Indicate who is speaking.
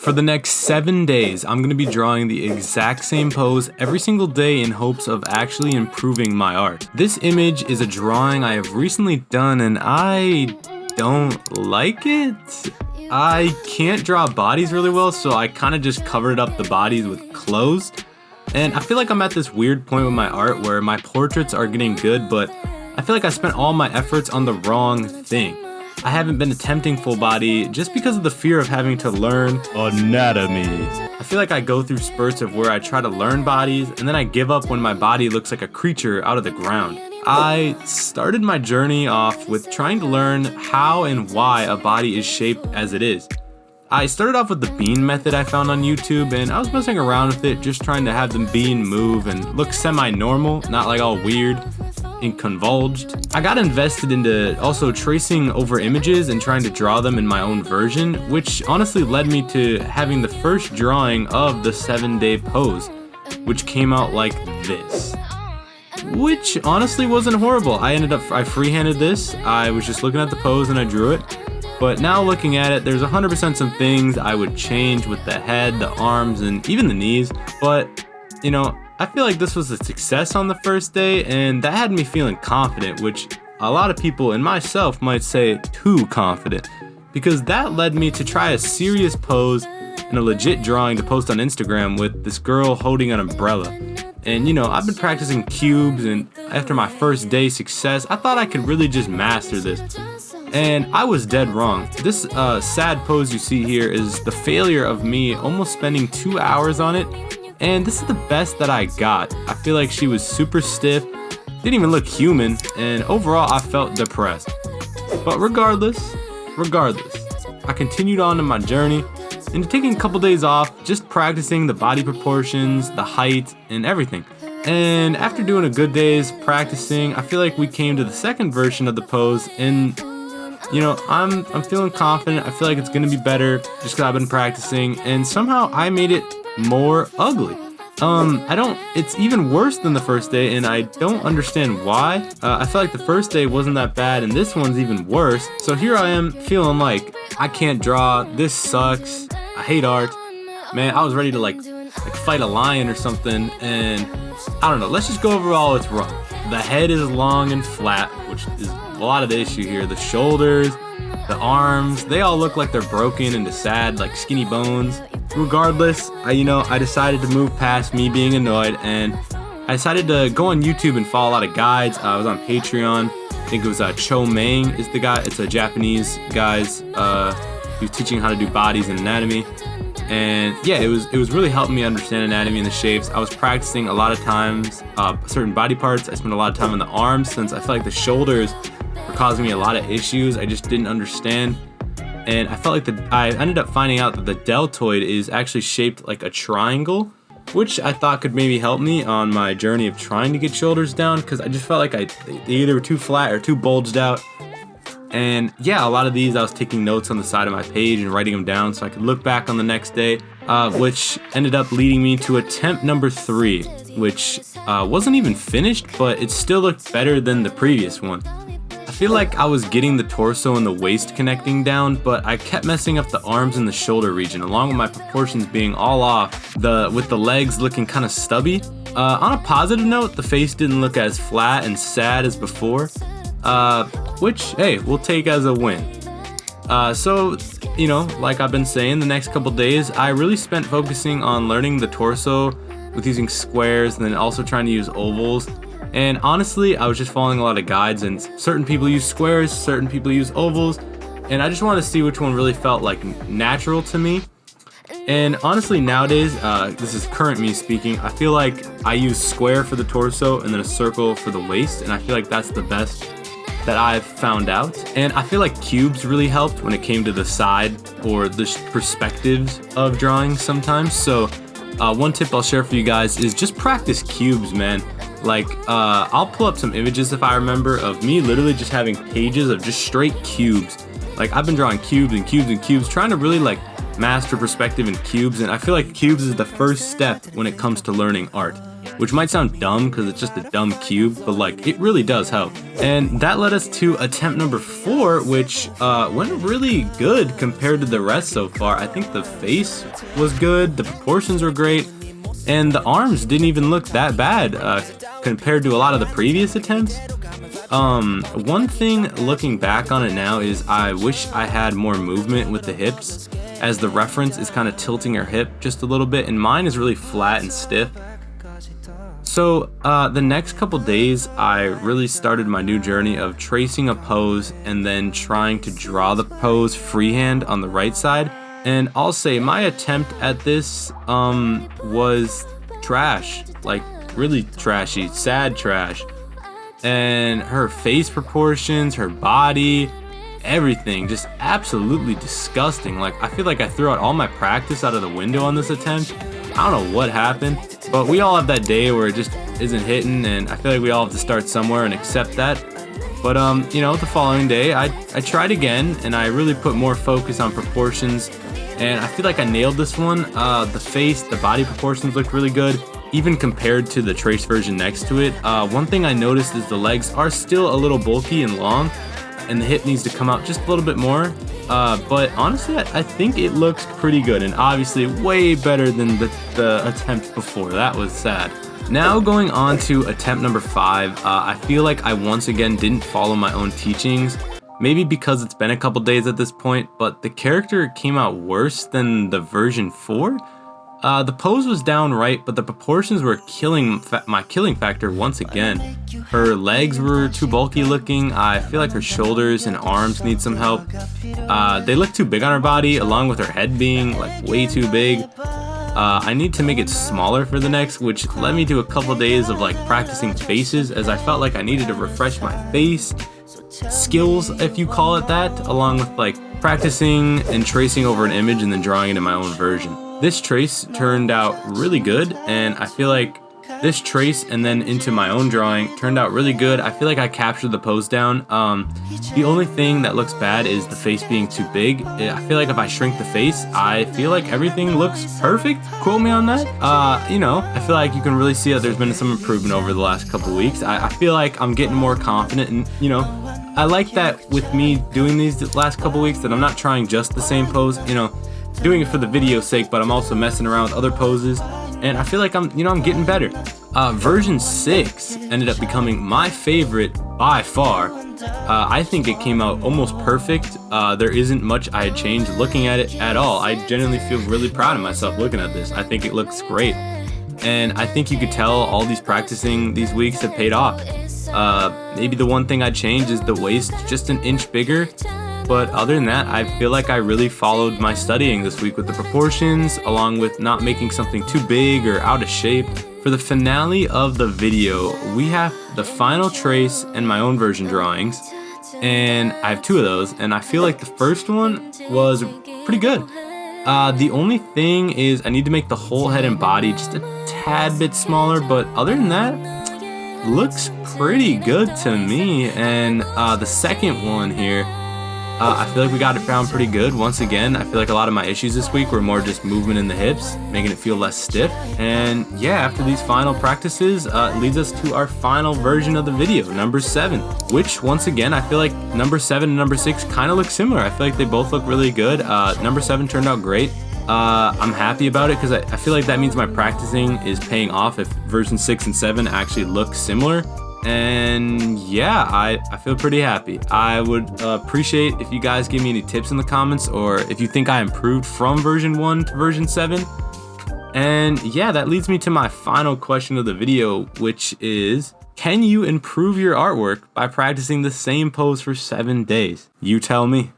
Speaker 1: For the next 7 days, I'm going to be drawing the exact same pose every single day in hopes of actually improving my art. This image is a drawing I have recently done and I don't like it. I can't draw bodies really well, so I kind of just covered up the bodies with clothes. And I feel like I'm at this weird point with my art where my portraits are getting good, but I feel like I spent all my efforts on the wrong thing. I haven't been attempting full body just because of the fear of having to learn anatomy. I feel like I go through spurts of where I try to learn bodies and then I give up when my body looks like a creature out of the ground. I started my journey off with trying to learn how and why a body is shaped as it is. I started off with the bean method I found on YouTube and I was messing around with it, just trying to have the bean move and look semi-normal, not like all weird and convulged. I got invested into also tracing over images and trying to draw them in my own version, which honestly led me to having the first drawing of the 7-day pose, which came out like this. Which honestly wasn't horrible. I freehanded this. I was just looking at the pose and I drew it. But now looking at it, there's 100% some things I would change with the head, the arms, and even the knees. But, I feel like this was a success on the first day, and that had me feeling confident, which a lot of people and myself might say too confident, because that led me to try a serious pose and a legit drawing to post on Instagram with this girl holding an umbrella. And I've been practicing cubes, and after my first day success, I thought I could really just master this. And I was dead wrong. This sad pose you see here is the failure of me almost spending 2 hours on it. And this is the best that I got. I feel like she was super stiff, didn't even look human, and overall I felt depressed. But regardless, I continued on in my journey and taking a couple days off, just practicing the body proportions, the height, and everything. And after doing a good day's practicing, I feel like we came to the second version of the pose, and I'm feeling confident. I feel like it's gonna be better just because I've been practicing, and somehow I made it more ugly. It's even worse than the first day, and I don't understand why. I feel like the first day wasn't that bad, and this one's even worse. So here I am feeling like I can't draw, this sucks, I hate art. Man, I was ready to like fight a lion or something, and I don't know, let's just go over all that's wrong. The head is long and flat, which is a lot of the issue here. The shoulders, the arms, they all look like they're broken into sad, like skinny bones. Regardless, I decided to move past me being annoyed, and I decided to go on YouTube and follow a lot of guides. I was on Patreon. I think it was Cho Mang is the guy. It's a Japanese guys. He was teaching how to do bodies and anatomy. And yeah, it was really helping me understand anatomy and the shapes. I was practicing a lot of times certain body parts. I spent a lot of time on the arms since I felt like the shoulders were causing me a lot of issues I just didn't understand. And I felt like I ended up finding out that the deltoid is actually shaped like a triangle, which I thought could maybe help me on my journey of trying to get shoulders down, because I just felt like they either were too flat or too bulged out. And yeah, a lot of these I was taking notes on the side of my page and writing them down so I could look back on the next day, which ended up leading me to attempt number 3, which wasn't even finished, but it still looked better than the previous one. I feel like I was getting the torso and the waist connecting down, but I kept messing up the arms and the shoulder region, along with my proportions being all off, with the legs looking kind of stubby. On a positive note, the face didn't look as flat and sad as before, which, hey, we'll take as a win. So, like I've been saying, the next couple days, I really spent focusing on learning the torso with using squares and then also trying to use ovals. And honestly, I was just following a lot of guides, and certain people use squares, certain people use ovals, and I just wanted to see which one really felt like natural to me. And honestly, nowadays, this is current me speaking, I feel like I use square for the torso and then a circle for the waist, and I feel like that's the best that I've found out. And I feel like cubes really helped when it came to the side or the perspectives of drawing sometimes. So one tip I'll share for you guys is just practice cubes, man. Like, I'll pull up some images if I remember of me literally just having pages of just straight cubes. Like, I've been drawing cubes and cubes and cubes, trying to really master perspective in cubes, and I feel like cubes is the first step when it comes to learning art. which might sound dumb because it's just a dumb cube, but like it really does help. And that led us to attempt number 4, which went really good compared to the rest so far. I think the face was good, the proportions were great, and the arms didn't even look that bad compared to a lot of the previous attempts. One thing looking back on it now is I wish I had more movement with the hips, as the reference is kind of tilting her hip just a little bit and mine is really flat and stiff. So the next couple days I really started my new journey of tracing a pose and then trying to draw the pose freehand on the right side. And I'll say my attempt at this was trash, like really trashy, sad trash. And her face proportions, her body, everything just absolutely disgusting. Like I feel like I threw out all my practice out of the window on this attempt. I don't know what happened, but we all have that day where it just isn't hitting, and I feel like we all have to start somewhere and accept that. But you know, the following day I tried again and I really put more focus on proportions, and I feel like I nailed this one. The face, the body proportions looked really good, even compared to the trace version next to it. One thing I noticed is the legs are still a little bulky and long, and the hip needs to come out just a little bit more. But honestly, I think it looks pretty good, and obviously way better than the attempt before. That was sad. Now going on to attempt number 5, I feel like I once again didn't follow my own teachings. Maybe because it's been a couple days at this point, but the character came out worse than the version 4. The pose was down right, but the proportions were killing my killing factor once again. Her legs were too bulky looking. I feel like her shoulders and arms need some help. They look too big on her body, along with her head being like way too big. I need to make it smaller for the next, which led me to a couple days of like practicing faces, as I felt like I needed to refresh my face skills, if you call it that, along with like practicing and tracing over an image and then drawing it in my own version. This trace turned out really good, and I feel like this trace and then into my own drawing turned out really good. I feel like I captured the pose down. The only thing that looks bad is the face being too big. I feel like if I shrink the face, I feel like everything looks perfect. Quote me on that. You know, I feel like you can really see that there's been some improvement over the last couple weeks. I feel like I'm getting more confident, and you know, I like that with me doing these last couple weeks that I'm not trying just the same pose, you know, doing it for the video's sake, but I'm also messing around with other poses, and I feel like I'm getting better. Version 6 ended up becoming my favorite by far. I think it came out almost perfect. There isn't much I had changed looking at it at all. I genuinely feel really proud of myself looking at this. I think it looks great, and I think you could tell all these practicing these weeks have paid off. Maybe the one thing I'd change is the waist just an inch bigger. But other than that, I feel like I really followed my studying this week with the proportions, along with not making something too big or out of shape. For the finale of the video, we have the final trace and my own version drawings, and I have 2 of those, and I feel like the first one was pretty good. The only thing is I need to make the whole head and body just a tad bit smaller, but other than that, looks pretty good to me. And the second one here, I feel like we got it down pretty good. Once again, I feel like a lot of my issues this week were more just movement in the hips, making it feel less stiff. And yeah, after these final practices, it leads us to our final version of the video, number 7, which once again, I feel like number 7 and number 6 kind of look similar. I feel like they both look really good. Number 7 turned out great. I'm happy about it because I feel like that means my practicing is paying off if version 6 and 7 actually look similar. And yeah, I feel pretty happy. I would appreciate if you guys give me any tips in the comments, or if you think I improved from version 1 to version 7. And yeah, that leads me to my final question of the video, which is, can you improve your artwork by practicing the same pose for 7 days? You tell me.